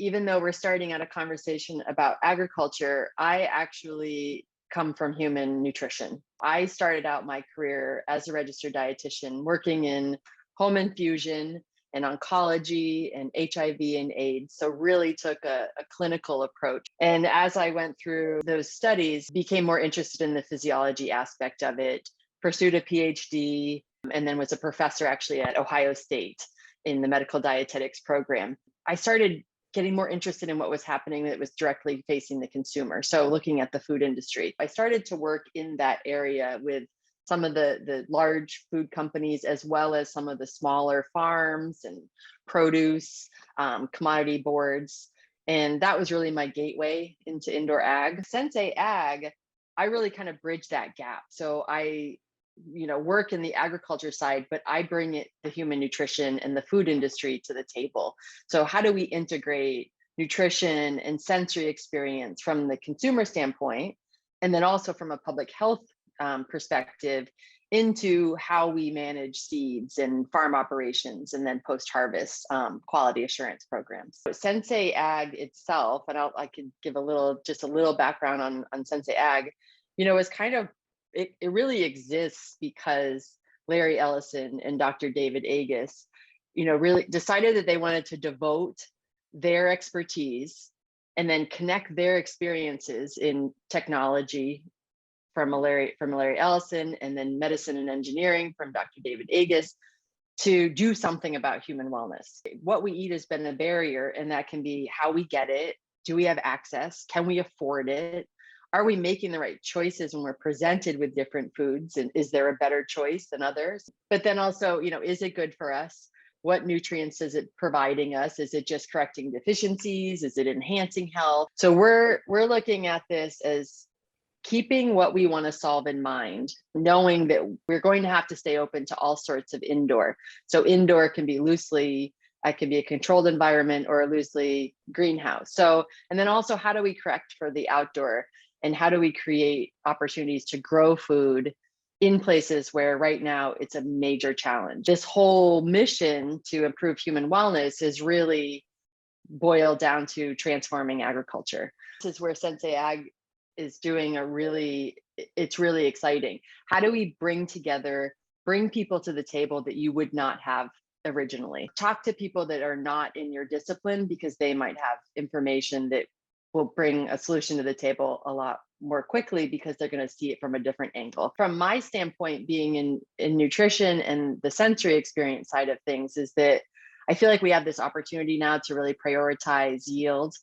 even though we're starting out a conversation about agriculture, I actually come from human nutrition. I started out my career as a registered dietitian working in home infusion and oncology and HIV and AIDS. So really took a clinical approach. And as I went through those studies, became more interested in the physiology aspect of it, pursued a PhD, and then was a professor actually at Ohio State in the medical dietetics program. I started getting more interested in what was happening that was directly facing the consumer. So looking at the food industry, I started to work in that area with some of the large food companies, as well as some of the smaller farms and produce, commodity boards. And that was really my gateway into indoor ag. Sensei Ag, I really kind of bridged that gap. So I work in the agriculture side, but I bring the human nutrition and the food industry to the table. So how do we integrate nutrition and sensory experience from the consumer standpoint, and then also from a public health perspective into how we manage seeds and farm operations, and then post-harvest quality assurance programs. So Sensei Ag itself, and I could give just a little background on Sensei Ag, is kind of, it really exists because Larry Ellison and Dr. David Agus, really decided that they wanted to devote their expertise and then connect their experiences in technology from Larry Ellison, and then medicine and engineering from Dr. David Agus, to do something about human wellness. What we eat has been a barrier, and that can be how we get it. Do we have access? Can we afford it? Are we making the right choices when we're presented with different foods? And is there a better choice than others? But then also, is it good for us? What nutrients is it providing us? Is it just correcting deficiencies? Is it enhancing health? So we're looking at this as keeping what we want to solve in mind, knowing that we're going to have to stay open to all sorts of indoor. So indoor can be it can be a controlled environment or a loosely greenhouse. So, and then also, how do we correct for the outdoor? And how do we create opportunities to grow food in places where right now it's a major challenge? This whole mission to improve human wellness is really boiled down to transforming agriculture. This is where Sensei Ag is doing it's really exciting. How do we bring people to the table that you would not have originally? Talk to people that are not in your discipline, because they might have information that will bring a solution to the table a lot more quickly, because they're going to see it from a different angle. From my standpoint, being in nutrition and the sensory experience side of things, is that I feel like we have this opportunity now to really prioritize yield,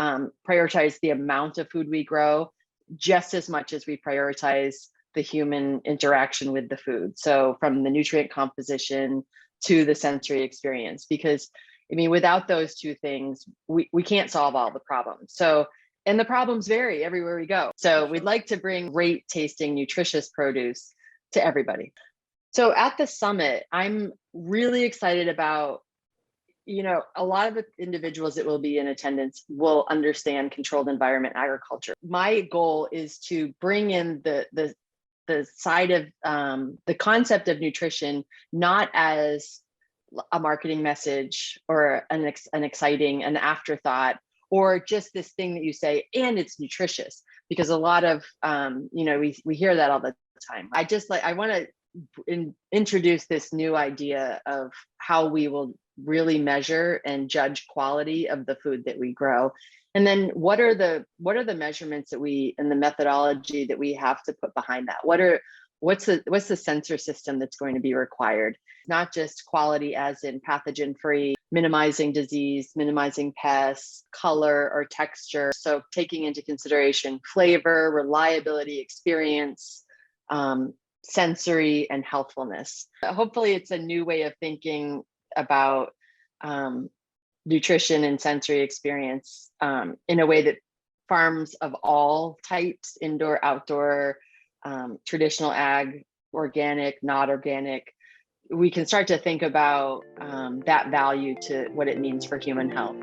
prioritize the amount of food we grow, just as much as we prioritize the human interaction with the food. So from the nutrient composition to the sensory experience, because without those two things, we can't solve all the problems. So, and the problems vary everywhere we go. So we'd like to bring great tasting, nutritious produce to everybody. So at the summit, I'm really excited about, a lot of the individuals that will be in attendance will understand controlled environment agriculture. My goal is to bring in the side of the concept of nutrition, not as a marketing message or an afterthought, or just this thing that you say, and it's nutritious, because a lot of, we hear that all the time. I want to introduce this new idea of how we will really measure and judge quality of the food that we grow. And then what are the measurements and the methodology that we have to put behind that? What's the sensor system that's going to be required? Not just quality as in pathogen free, minimizing disease, minimizing pests, color or texture. So taking into consideration flavor, reliability, experience, sensory, and healthfulness. Hopefully it's a new way of thinking about nutrition and sensory experience in a way that farms of all types, indoor, outdoor, traditional ag, organic, not organic, we can start to think about that value to what it means for human health.